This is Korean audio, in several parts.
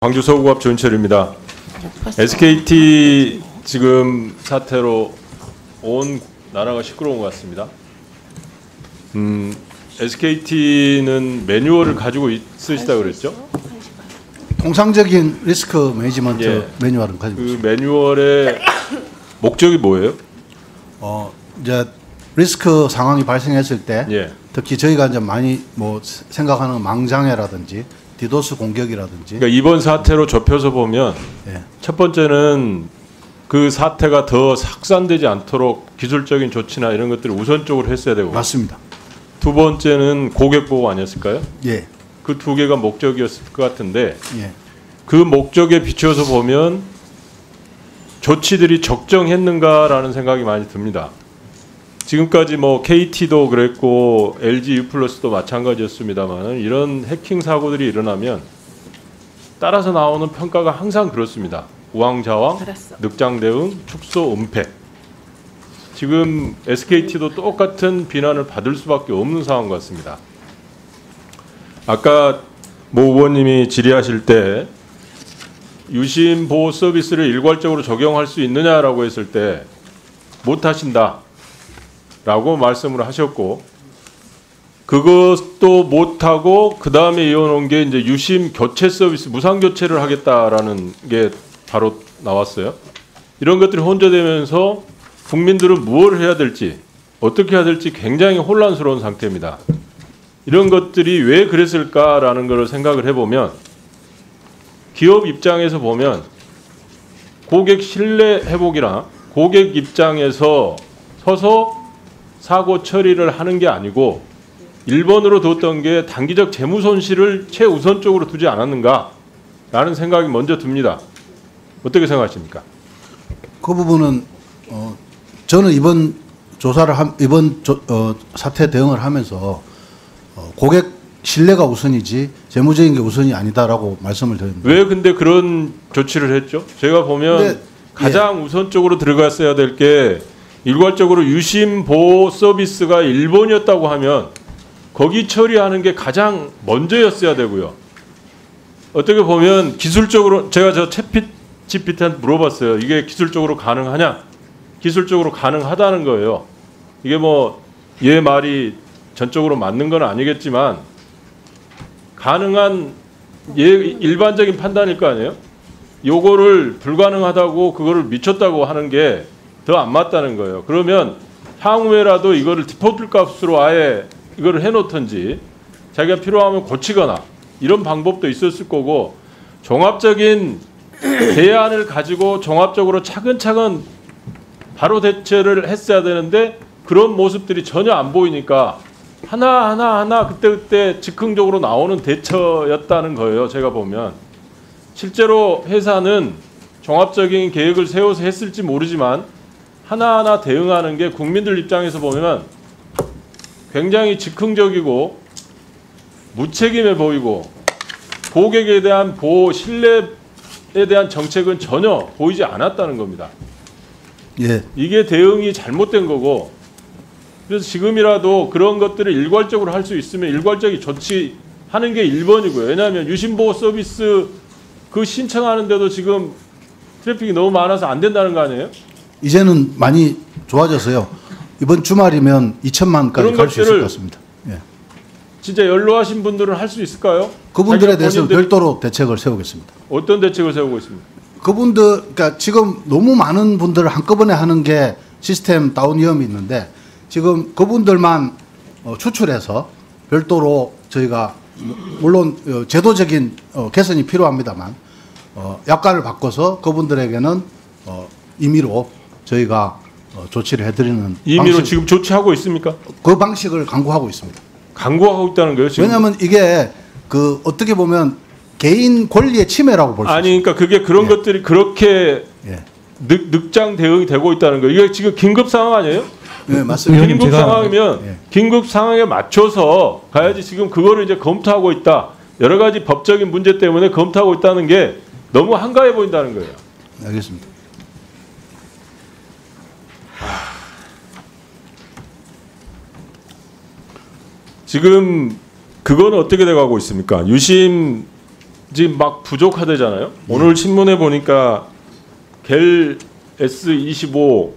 광주 서구갑 조인철입니다. SKT 지금 사태로 온 나라가 시끄러운 것 같습니다. SKT는 매뉴얼을 가지고 있으시다고 그랬죠? 통상적인 리스크 매니지먼트 예. 매뉴얼은 가지고 있습니다. 그 매뉴얼의 목적이 뭐예요? 이제 리스크 상황이 발생했을 때 예. 특히 저희가 이제 많이 뭐 생각하는 망장애라든지 디도스 공격이라든지 그러니까 이번 사태로 좁혀서 보면 예. 첫 번째는 그 사태가 더 확산되지 않도록 기술적인 조치나 이런 것들을 우선적으로 했어야 되고, 맞습니다. 두 번째는 고객 보호 아니었을까요? 예. 그 두 개가 목적이었을 것 같은데, 예. 그 목적에 비추어서 보면 조치들이 적정했는가라는 생각이 많이 듭니다. 지금까지 뭐 KT도 그랬고 LG U+도 마찬가지였습니다만, 이런 해킹 사고들이 일어나면 따라서 나오는 평가가 항상 그렇습니다. 우왕좌왕, 늑장 대응, 축소, 은폐. 지금 SKT도 똑같은 비난을 받을 수밖에 없는 상황 같습니다. 아까 모 의원님이 질의하실 때 유심 보호 서비스를 일괄적으로 적용할 수 있느냐라고 했을 때 못하신다 라고 말씀을 하셨고, 그것도 못하고 그 다음에 이어놓은 게 이제 유심 교체 서비스, 무상 교체를 하겠다라는 게 바로 나왔어요. 이런 것들이 혼재되면서 국민들은 무엇을 해야 될지, 어떻게 해야 될지 굉장히 혼란스러운 상태입니다. 이런 것들이 왜 그랬을까라는 걸 생각을 해보면, 기업 입장에서 보면 고객 신뢰 회복이나 고객 입장에서 서서 사고 처리를 하는 게 아니고 1번으로 뒀던 게 단기적 재무 손실을 최우선적으로 두지 않았는가라는 생각이 먼저 듭니다. 어떻게 생각하십니까? 그 부분은 저는 이번 조사를 사태 대응을 하면서 고객 신뢰가 우선이지 재무적인 게 우선이 아니다라고 말씀을 드립니다. 왜 근데 그런 조치를 했죠? 제가 보면 근데, 가장 우선적으로 들어갔어야 될 게 일괄적으로 유심 보호 서비스가 1번이었다고 하면 거기 처리하는 게 가장 먼저였어야 되고요. 어떻게 보면 기술적으로, 제가 저 챗GPT한테 물어봤어요. 이게 기술적으로 가능하냐? 기술적으로 가능하다는 거예요. 이게 뭐 얘 말이 전적으로 맞는 건 아니겠지만 가능한 일반적인 판단일 거 아니에요? 요거를 불가능하다고 그거를 미쳤다고 하는 게 더 안 맞다는 거예요. 그러면 향후에라도 이거를 디폴트 값으로 아예 이거를 해놓든지 자기가 필요하면 고치거나 이런 방법도 있었을 거고, 종합적인 대안을 가지고 종합적으로 차근차근 바로 대처를 했어야 되는데 그런 모습들이 전혀 안 보이니까 하나 그때 즉흥적으로 나오는 대처였다는 거예요. 제가 보면 실제로 회사는 종합적인 계획을 세워서 했을지 모르지만 하나하나 대응하는 게 국민들 입장에서 보면 굉장히 즉흥적이고 무책임해 보이고, 고객에 대한 보호, 신뢰에 대한 정책은 전혀 보이지 않았다는 겁니다. 예. 이게 대응이 잘못된 거고, 그래서 지금이라도 그런 것들을 일괄적으로 할 수 있으면 일괄적인 조치하는 게 1번이고요. 왜냐하면 유심보호 서비스 그 신청하는데도 지금 트래픽이 너무 많아서 안 된다는 거 아니에요? 이제는 많이 좋아져서요. 이번 주말이면 2천만까지 갈 수 있을 것 같습니다. 예. 진짜 연로하신 분들은 할 수 있을까요? 그분들에 대해서 별도로 대책을 세우겠습니다. 어떤 대책을 세우고 있습니까? 그분들, 그러니까 지금 너무 많은 분들을 한꺼번에 하는 게 시스템 다운 위험이 있는데, 지금 그분들만 추출해서 별도로 저희가 물론 제도적인 개선이 필요합니다만 약관을 바꿔서 그분들에게는 임의로 저희가 조치를 해드리는 임의로 방식, 지금 조치하고 있습니까? 그 방식을 강구하고 있습니다. 강구하고 있다는 거예요? 지금? 왜냐하면 이게 그 어떻게 보면 개인 권리의 침해라고 볼 수 있습니다. 아니, 그러니까 그게 그런 것들이 그렇게 예. 늑장 대응이 되고 있다는 거예요. 이게 지금 긴급 상황 아니에요? 네, 맞습니다. 긴급 상황이면 예. 긴급 상황에 맞춰서 가야지. 지금 그거를 이제 검토하고 있다. 여러 가지 법적인 문제 때문에 검토하고 있다는 게 너무 한가해 보인다는 거예요. 알겠습니다. 지금 그건 어떻게 돼가고 있습니까? 유심 지금 막 부족하대잖아요. 오늘 신문에 보니까 겔 S25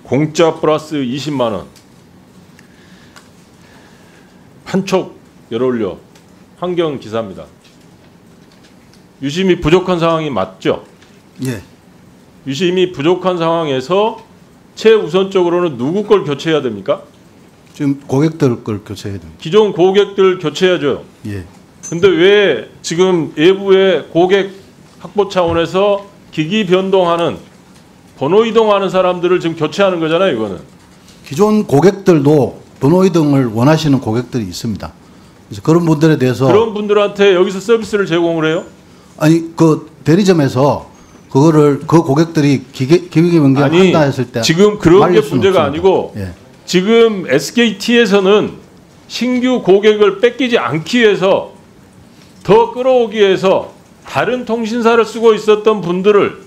공짜 플러스 20만 원. 한촉 열올려 환경 기사입니다. 유심히 부족한 상황이 맞죠? 예. 유심히 부족한 상황에서 최우선적으로는 누구 걸 교체해야 됩니까? 지금 고객들 걸 교체해야 됩니다. 기존 고객들 교체해야죠. 예. 근데 왜 지금 외부의 고객 확보 차원에서 기기 변동하는 번호 이동하는 사람들을 지금 교체하는 거잖아요, 이거는. 기존 고객들도 번호 이동을 원하시는 고객들이 있습니다. 그래서 그런 분들에 대해서 그런 분들한테 여기서 서비스를 제공을 해요? 아니 그 대리점에서 그거를 그 고객들이 기기 변경 아니, 한다 했을 때 지금 그런 게 말릴 수는 문제가 없습니다. 아니고 예. 지금 SKT에서는 신규 고객을 뺏기지 않기 위해서 더 끌어오기 위해서 다른 통신사를 쓰고 있었던 분들을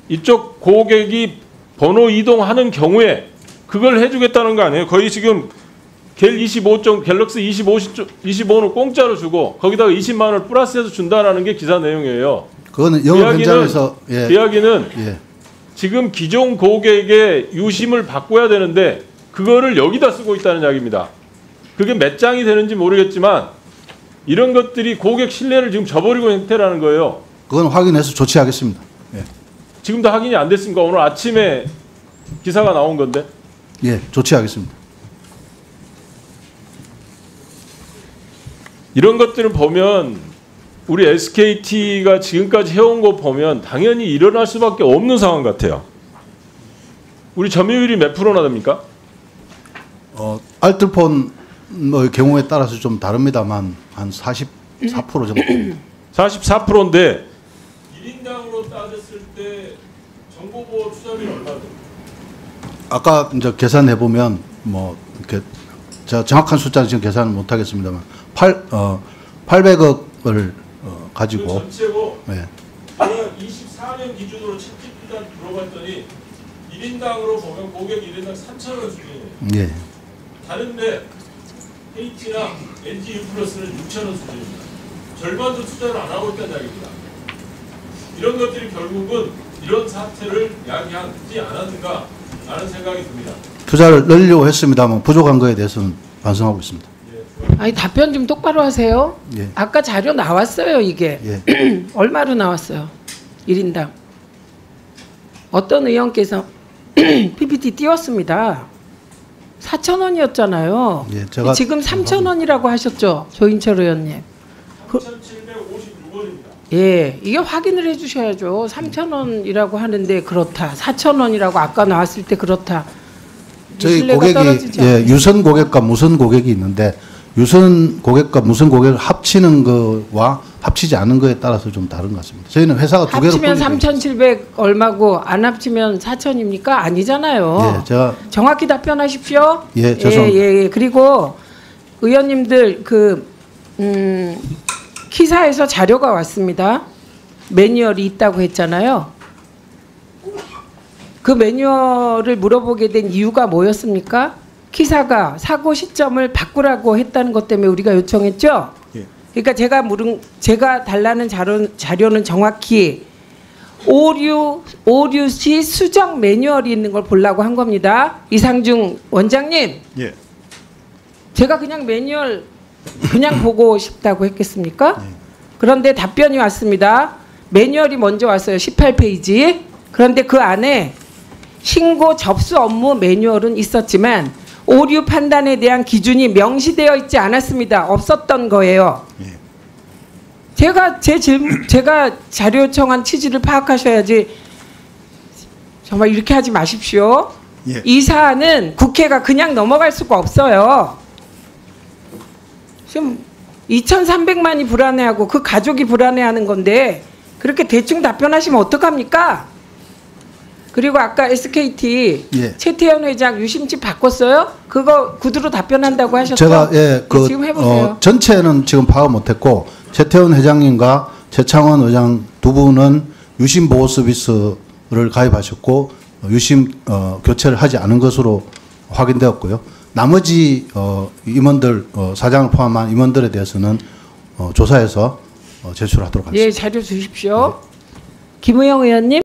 이쪽 고객이 번호 이동하는 경우에 그걸 해주겠다는 거 아니에요? 거의 지금 갤럭시 25는 공짜로 주고 거기다가 20만 원을 플러스해서 준다라는 게 기사 내용이에요. 그거는 영업 현장에서 그 이야기는 예. 지금 기존 고객의 유심을 바꿔야 되는데 그거를 여기다 쓰고 있다는 이야기입니다. 그게 몇 장이 되는지 모르겠지만 이런 것들이 고객 신뢰를 지금 저버리고 있는 형태라는 거예요. 그건 확인해서 조치하겠습니다. 예. 지금도 확인이 안 됐습니까? 오늘 아침에 기사가 나온 건데. 예, 조치하겠습니다. 이런 것들을 보면 우리 SKT가 지금까지 해온 거 보면 당연히 일어날 수밖에 없는 상황 같아요. 우리 점유율이 몇 프로나 됩니까? 알뜰폰의 경우에 따라서 좀 다릅니다만 한 44% 정도. 44%인데 1인당으로 따졌을 때 정보보호 투자비는 얼마 됩니까? 아까 이제 계산해 보면 뭐 이렇게 제가 정확한 숫자는 지금 계산을 못 하겠습니다만 800억을 가지고 그 전체고 예. 제가 24년 기준으로 채찍비단 들어봤더니 1인당으로 보면 고객 1인당 3,000원 수준이에요. 예. 다른데 H나 NG U+는 6,000원 수준입니다. 절반도 투자를 안 하고 있다는 이야기입니다. 이런 것들이 결국은 이런 사태를 야기하지 않았는가 라는 생각이 듭니다. 투자를 늘리려고 했습니다만 부족한 거에 대해서는 반성하고 있습니다. 아니 답변 좀 똑바로 하세요. 예. 아까 자료 나왔어요 이게. 예. 얼마로 나왔어요? 1인당. 어떤 의원께서 PPT 띄웠습니다. 4,000원이었잖아요. 예, 제가 지금 3,000원이라고 하셨죠, 조인철 의원님. 3,756원입니다. 예, 이게 확인을 해주셔야죠. 3,000원이라고 하는데 그렇다. 4,000원이라고 아까 나왔을 때 그렇다. 저희 신뢰가 고객이 떨어지지 예, 않겠어요? 유선 고객과 무선 고객이 있는데 유선 고객과 무선 고객을 합치는 거와 합치지 않은 거에 따라서 좀 다른 것 같습니다. 저희는 회사가 두 개로 합치면 분리돼 있습니다. 3,700 얼마고 안 합치면 4,000입니까? 아니잖아요. 예, 제가 정확히 답변하십시오. 예, 죄송합니다. 예. 그리고 의원님들 키사에서 자료가 왔습니다. 매뉴얼이 있다고 했잖아요. 그 매뉴얼을 물어보게 된 이유가 뭐였습니까? 키사가 사고 시점을 바꾸라고 했다는 것 때문에 우리가 요청했죠. 예. 그러니까 제가 달라는 자료는 정확히 오류 시 수정 매뉴얼이 있는 걸 보려고 한 겁니다. 이상중 원장님. 예. 제가 그냥 매뉴얼 그냥 보고 싶다고 했겠습니까? 그런데 답변이 왔습니다. 매뉴얼이 먼저 왔어요. 18페이지. 그런데 그 안에 신고 접수 업무 매뉴얼은 있었지만 오류 판단에 대한 기준이 명시되어 있지 않았습니다. 없었던 거예요. 예. 제가 자료 요청한 취지를 파악하셔야지. 정말 이렇게 하지 마십시오. 예. 이 사안은 국회가 그냥 넘어갈 수가 없어요. 지금 2,300만이 불안해하고 그 가족이 불안해하는 건데 그렇게 대충 답변하시면 어떡합니까? 그리고 아까 SKT 예. 최태원 회장 유심칩 바꿨어요? 그거 구두로 답변한다고 하셨죠? 제가 지금 해보세요. 전체는 지금 파악 못했고 최태원 회장님과 최창원 의장 두 분은 유심 보호 서비스를 가입하셨고 유심 교체를 하지 않은 것으로 확인되었고요. 나머지 임원들 사장을 포함한 임원들에 대해서는 조사해서 제출하도록 하겠습니다. 예, 자료 주십시오. 김우영 의원님.